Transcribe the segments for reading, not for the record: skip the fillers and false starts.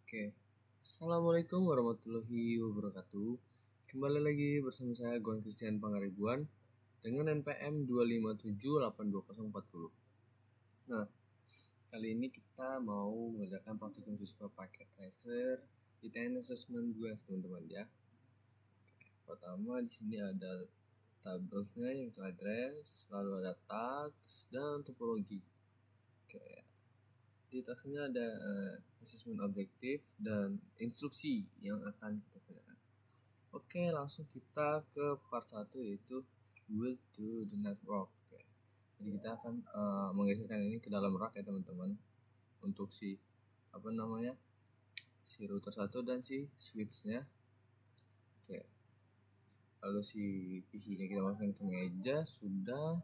Oke, Assalamualaikum warahmatullahi wabarakatuh. Kembali lagi bersama saya Gon Christian Pangaribuan dengan NPM 2578240. Nah, kali ini kita mau mengerjakan praktikum siswa paket tracer di TN Assessment gue, teman-teman ya. Pertama di sini ada tabelnya yaitu address, lalu ada tags dan topologi. Oke. Di tasnya ada assessment objektif dan instruksi yang akan kita kerjakan. Oke, langsung kita ke part 1 yaitu build to the network. Oke. Jadi kita akan menggeserkan ini ke dalam rack ya teman-teman, untuk si router 1 dan si switchnya. Oke. Lalu si PC-nya kita masukkan ke meja, sudah.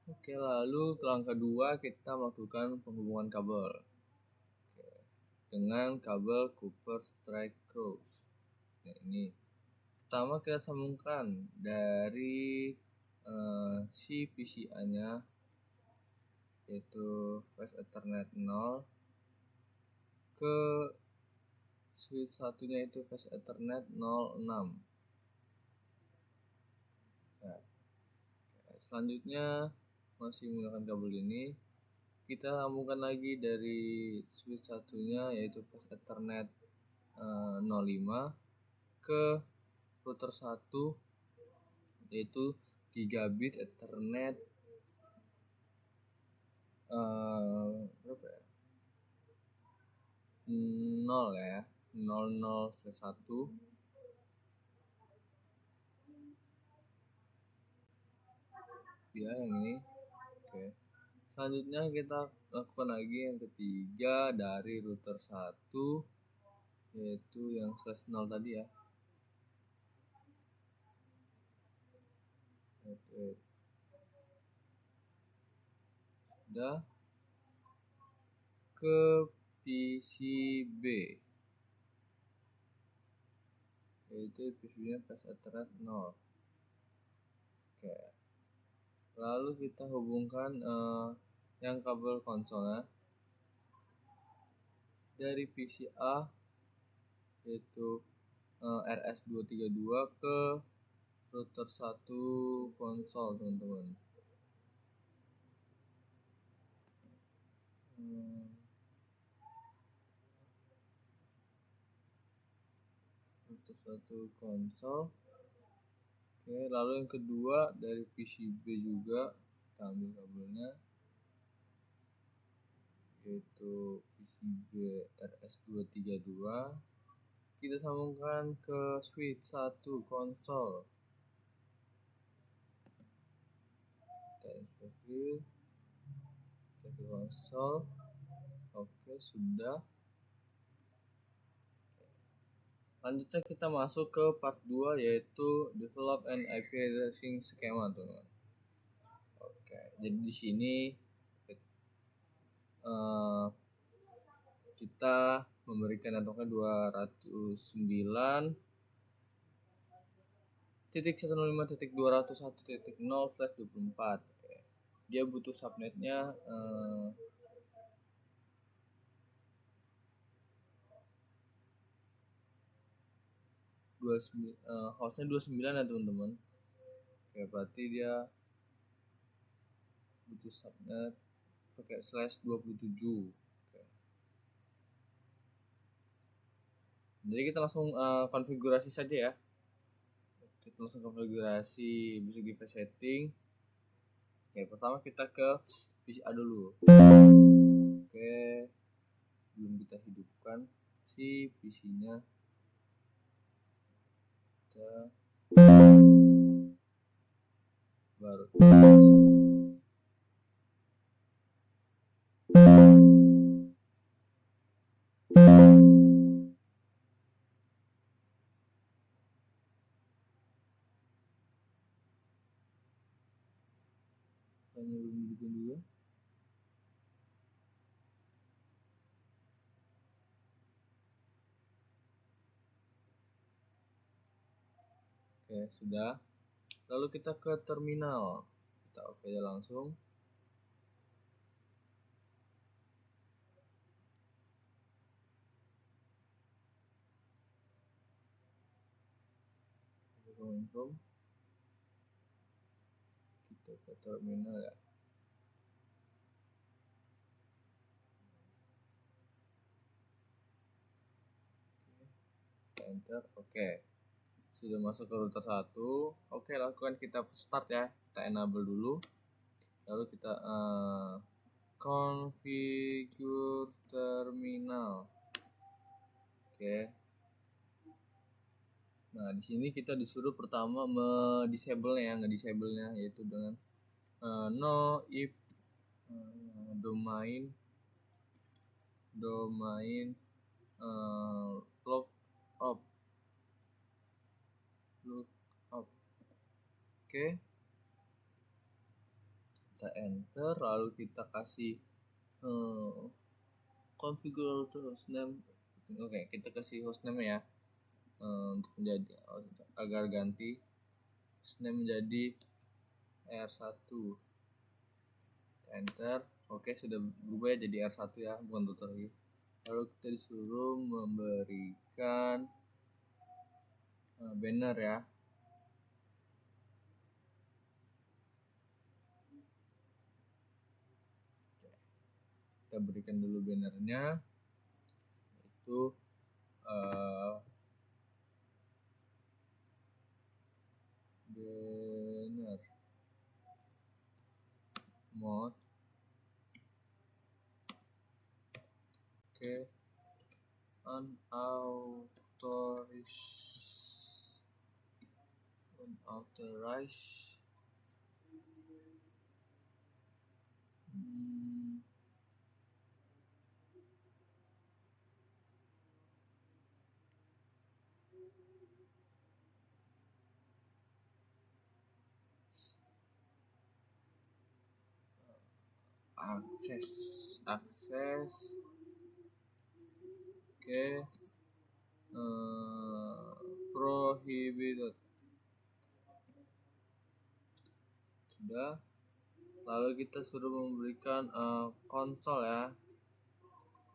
Oke, lalu langkah 2 kita melakukan penghubungan kabel dengan kabel Cooper Strike Cross. Nah, ini pertama kita sambungkan dari si PCA-nya yaitu Fast Ethernet 0 ke switch satunya itu Fast Ethernet 06. Nah, selanjutnya masih menggunakan kabel ini kita sambungkan lagi dari switch satunya yaitu Fast Ethernet 05 ke router 1 yaitu Gigabit Ethernet berapa ya? 0 ya, 00/1 ya, yang ini. Oke. Selanjutnya kita lakukan lagi yang ketiga dari router 1 yaitu yang /0 tadi ya. Oke. Sudah ke PCB yaitu PCB-nya Fast Ethernet 0. Oke. Lalu kita hubungkan yang kabel konsolnya dari PCA yaitu RS232 ke router 1 konsol, teman-teman. Router 1 konsol. Oke, lalu yang kedua dari PCB juga kita ambil kabelnya yaitu PCB RS232, kita sambungkan ke switch 1 konsol. Kita insert kita ke konsol. Oke, sudah. Lanjutnya kita masuk ke part 2 yaitu develop an IP addressing schema, teman-teman. Oke, jadi di sini kita memberikan networknya 209.105.201.0/24. Oke. Dia butuh subnetnya hostnya 29 ya teman-teman. Oke, berarti dia butuh subnet pakai /27. Oke. Jadi kita langsung konfigurasi saja ya. Kita langsung konfigurasi bisa device setting. Oke, pertama kita ke PCA dulu. Oke, belum kita hidupkan si PC-nya. Kita baru belum hidupin dulu. Oke, sudah. Lalu kita ke terminal. Kita oke langsung. coming from, kita ke terminal ya. Enter. Oke, sudah masuk ke router 1. Oke, lakukan kita start ya. Kita enable dulu, lalu kita configure terminal. Oke. Nah, di sini kita disuruh pertama nge-disable-nya, yaitu dengan no if domain look up. Oke, kita enter, lalu kita kasih configure hostname. Oke, kita kasih hostname ya, untuk menjadi agar ganti hostname menjadi R1. Enter. Oke, sudah berubah ya jadi R1 ya, bukan router lagi. Lalu kita disuruh memberikan banner ya. Kita berikan dulu bannernya, itu banner mode. Oke, unauthorized. Akses. Oke, prohibited. Sudah. Lalu kita suruh memberikan konsol ya,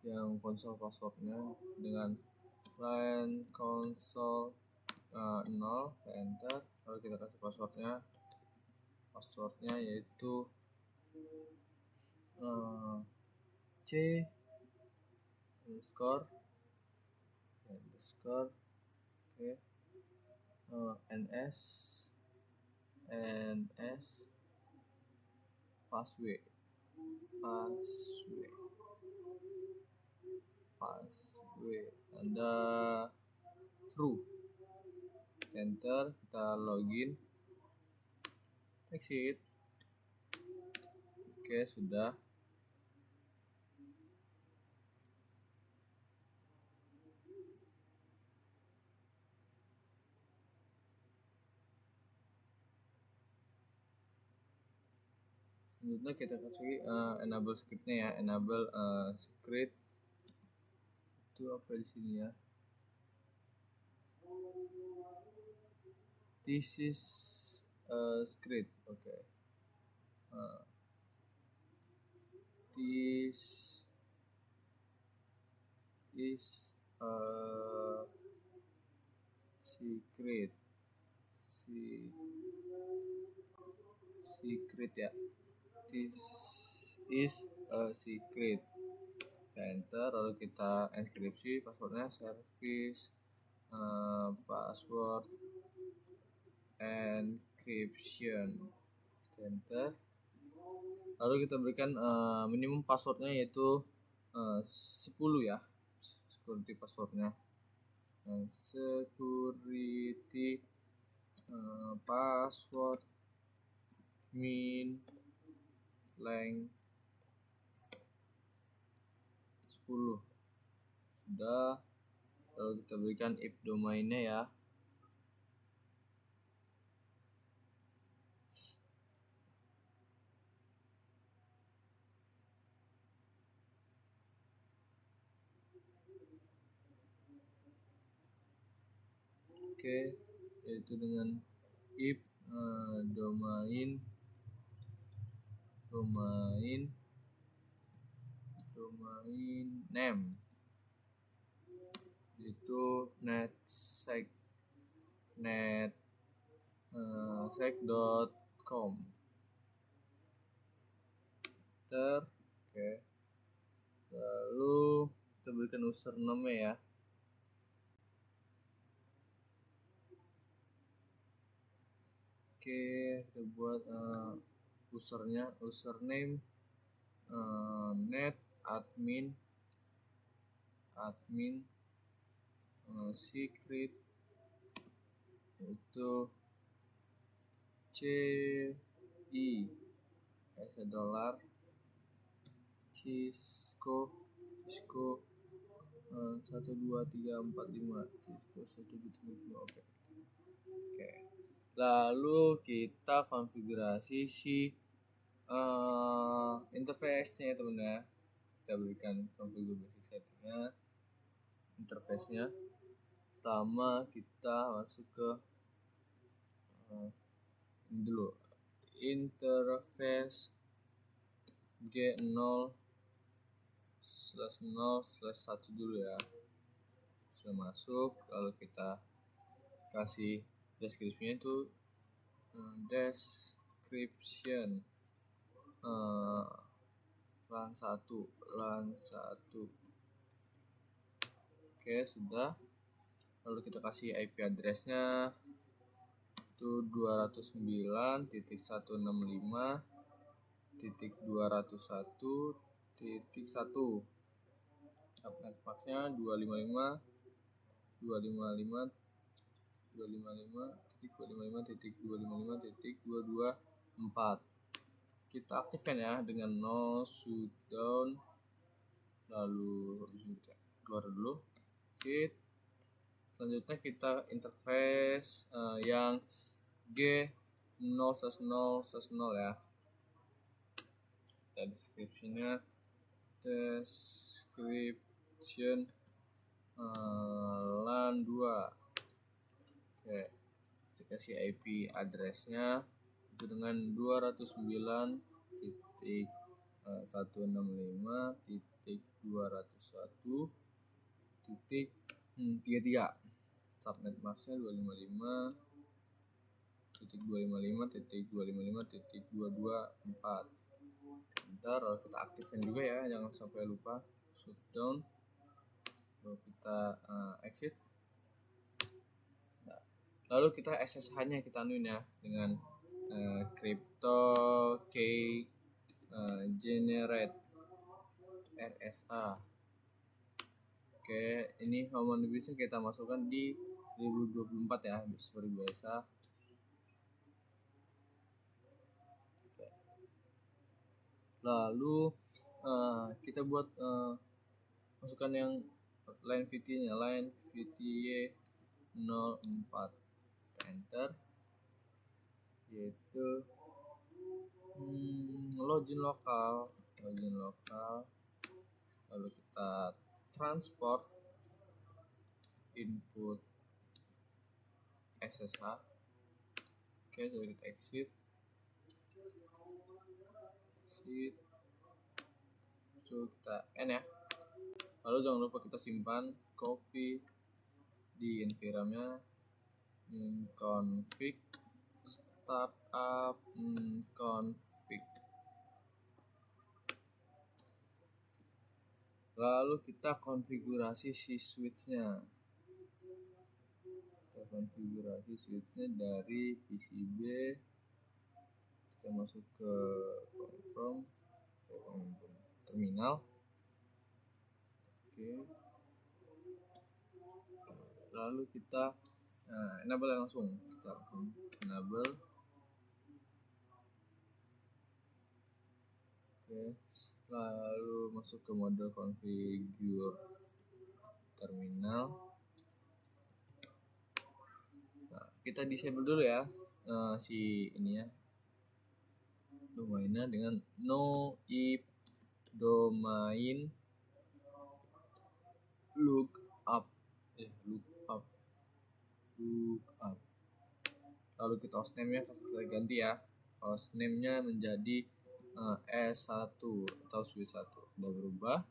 yang konsol passwordnya dengan line console 0. Kita enter, lalu kita kasih passwordnya yaitu C underscore oke, ns password tanda true. Enter, kita login, exit. Oke, sudah. Selanjutnya kita kasih enable scriptnya ya, enable script itu apa di sini ya, this is script. Oke, this is secret ya, this is a secret. Kita enter, lalu kita enkripsi passwordnya, service password encryption. Enter, lalu kita berikan minimum passwordnya yaitu 10 ya, security passwordnya. Security password min length 10. Sudah. Lalu kita berikan if domainnya ya. Oke, yaitu dengan if domain name itu net sec.com. Oke. Lalu kita berikan username ya. Oke, kita buat username net admin secret itu CI $, Cisco 12345 Cisco 12345. Oke. Lalu kita konfigurasi si interface-nya teman ya. Kita berikan konfigurasi settingnya, interface-nya. Pertama kita masuk ke ini dulu, interface G0/0/1 dulu ya. Sudah masuk, lalu kita kasih deskripsinya itu description LAN 1. Oke, sudah. Lalu kita kasih IP address-nya itu 209.165.201.1. Subnet max-nya 255.255.255.254. Kita aktifkan ya dengan no shutdown. Lalu keluar dulu. Selanjutnya kita interface yang G0/0/0 ya. Kita description-nya description LAN 2. Oke, kita kasih IP address-nya itu dengan 209.165.201.33. Subnet max-nya 255.255.254. Bentar, lalu kita aktifkan juga ya, jangan sampai lupa shutdown. Lalu kita exit. Nah, lalu kita SSH-nya kita anuin ya dengan crypto key generate RSA. Oke, ini home bisa kita masukkan di 2024 ya, seperti biasa. Oke. Lalu kita buat masukkan yang line VT-nya, line VT 04. Enter, yaitu login lokal. Lalu kita transport input SSH. Oke, jadi kita exit. So, kita N ya. Lalu jangan lupa kita simpan, copy di environment-nya, config startup config. Lalu kita konfigurasi si switch-nya. Kita konfigurasi switch-nya dari PCB. Kita masuk ke confirm terminal. Oke. Lalu kita enable langsung. Kita enable. Oke. Lalu masuk ke mode configure terminal. Nah, kita disable dulu ya si ini ya, domainnya dengan no if domain lookup. Lalu kita hostname-nya kita ganti ya. Hostname-nya menjadi S1 atau switch 1 sudah berubah.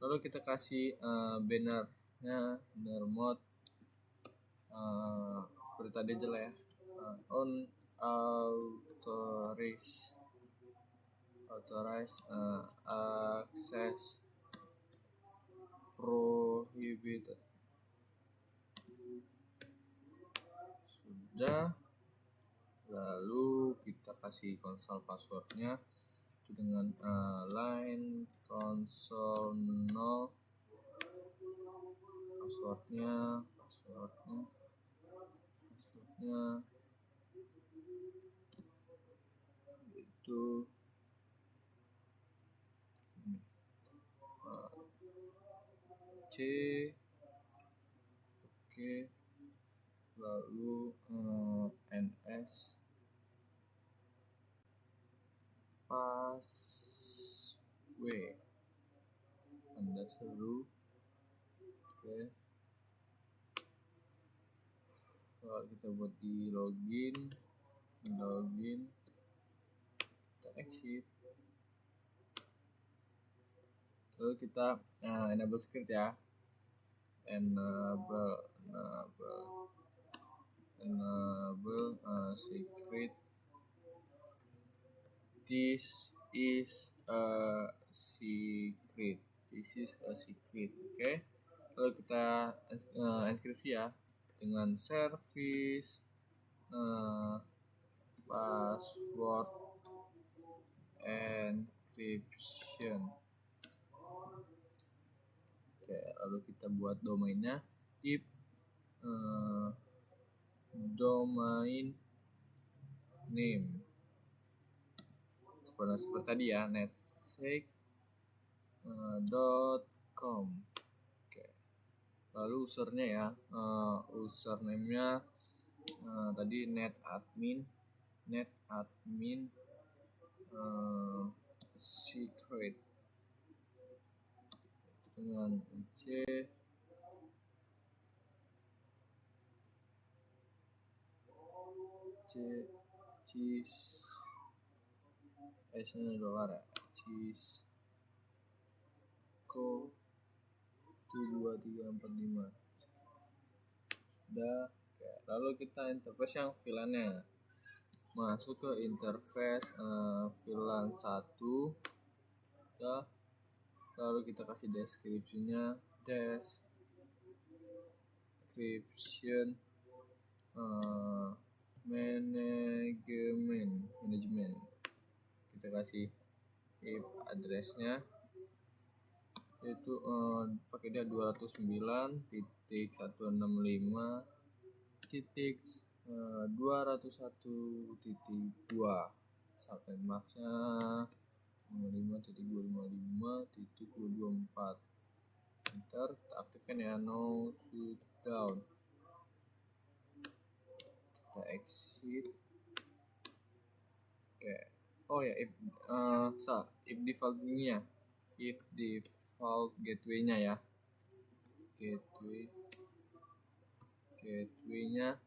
Lalu kita kasih banner mode seperti tadi aja lah ya, unauthorized access prohibited. Sudah, lalu kita kasih console passwordnya dengan line console 0, passwordnya itu C. Oke, lalu ns w tanda seru. Oke, kalau kita buat di login, kita exit, lalu kita enable script ya, enable secret. This is a secret. Oke, lalu kita enkripsi ya dengan service password encryption. Oke, lalu kita buat domainnya if domain name seperti tadi ya, netsec.com. Oke, lalu usernya ya, username-nya tadi netadmin secret dengan C. Cheese S-nya dolar ya, Cisco 12345. Sudah. Oke, lalu kita interface yang VLAN-nya, masuk ke interface VLAN 1. Sudah. Lalu kita kasih deskripsinya, description manajemen. Kita kasih IP address-nya itu pakai dia 209.166.201.2 sampai max-nya 55.255.224. Enter, kita aktifkan ya, no shutdown. Kita exit. Oke. Oh ya, if default ininya, if default gateway-nya ya, gateway-nya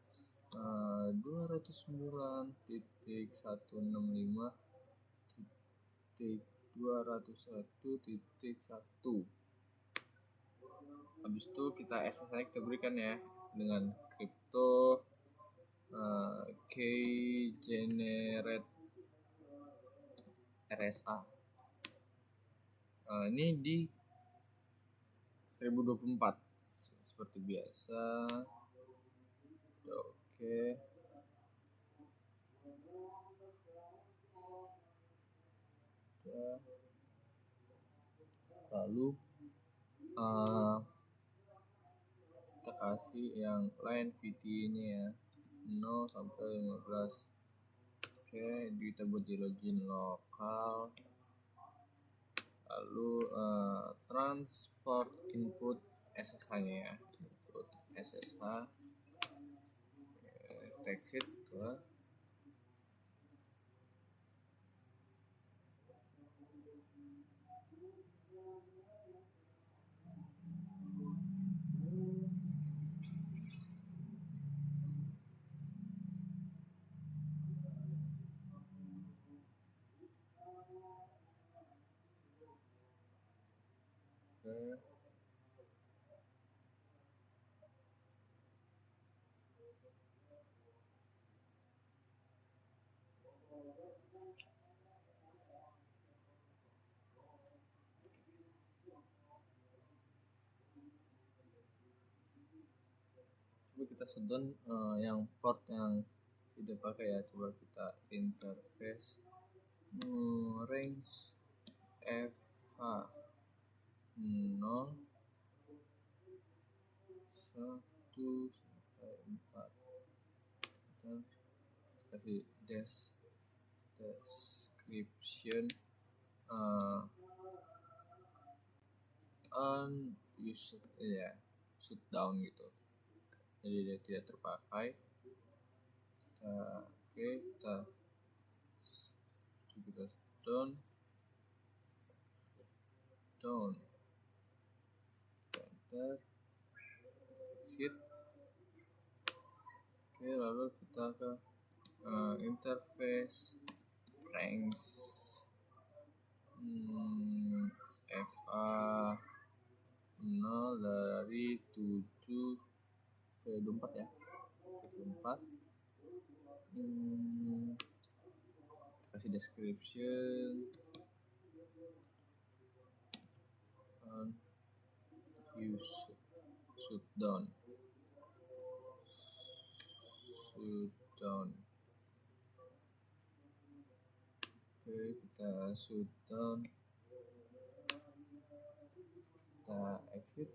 209.165.201.1. Habis itu kita SSH kita berikan ya dengan crypto key generate RSA. Ini di 1024 seperti biasa. Oke. Lalu kita kasih yang line VT-nya ya, 0 sampai 15. Oke, kita buat di login lokal. Lalu transport input SSH-nya ya, input SSH. Exit tuh. Coba kita shutdown yang port yang tidak pakai ya. Coba kita interface range FH 0 1 sampai 4. Kita kasih description unused ya, shutdown gitu, jadi dia tidak terpakai. Kita shutdown enter exit. Lalu kita ke interface range FA 0 dari 7 ke 24 ya, 24. Kasih description use shutdown. Kita shutdown, kita exit.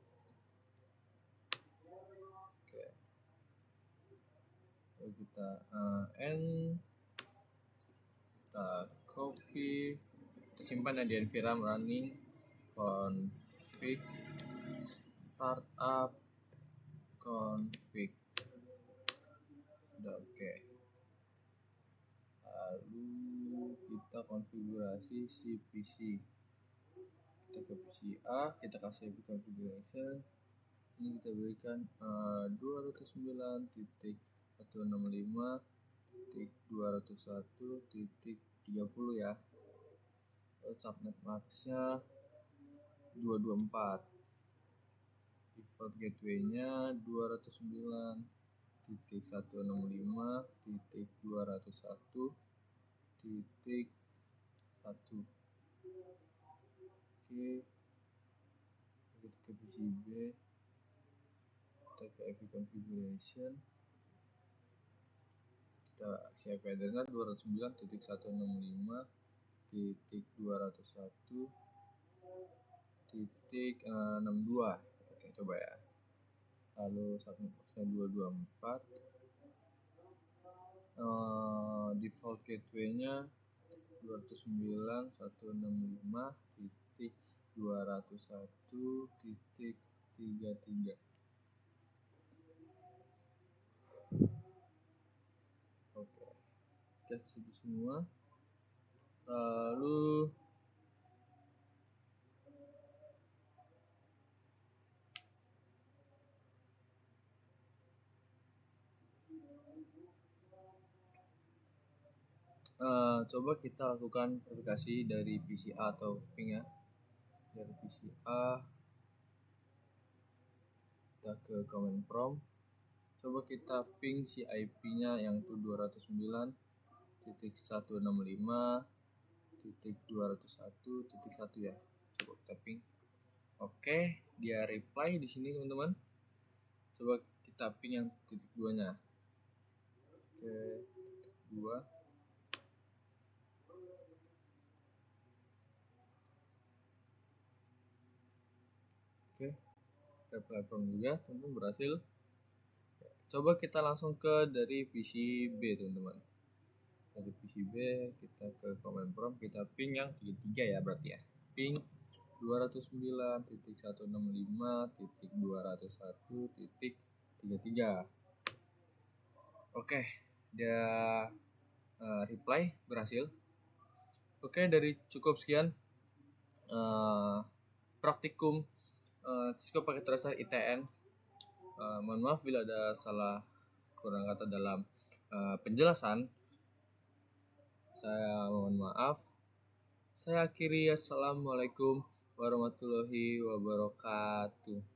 Lalu kita end, kita copy, kita simpan ya di environment running config startup config. Udah oke. Lalu kita konfigurasi si PC. Kita ke PC A, kita kasih configuration. Ini kita berikan 209.165.201.30 ya. Subnet maxnya 224. Default gateway-nya 209.165.201.1. Kita ke PC B, kita ke AV configuration, kita siapkan dengan 209.165.201.62. Oke, coba ya. Lalu subnetnya 224. Default gateway-nya 209.165.201.33. Oke, kita sudah semua. Lalu coba kita lakukan verifikasi dari PC A atau ping ya. Dari PC A kita ke command prompt. Coba kita ping si IP-nya yang itu 209.165.201.1 ya. Coba kita ping. Oke, dia reply di sini teman-teman. Coba kita ping yang titik 2-nya. Oke, titik 2. Oke, reply from juga teman-teman berhasil. Coba kita langsung ke dari PC B teman-teman. Dari PC B kita ke command prompt, kita ping yang 33 ya berarti ya. Ping 209.165.201.33. Oke, dia reply berhasil. Oke, dari cukup sekian praktikum Cisco Packet Tracer ITN. Mohon maaf bila ada salah kurang kata dalam penjelasan. Saya mohon maaf. Saya akhiri. Assalamualaikum warahmatullahi wabarakatuh.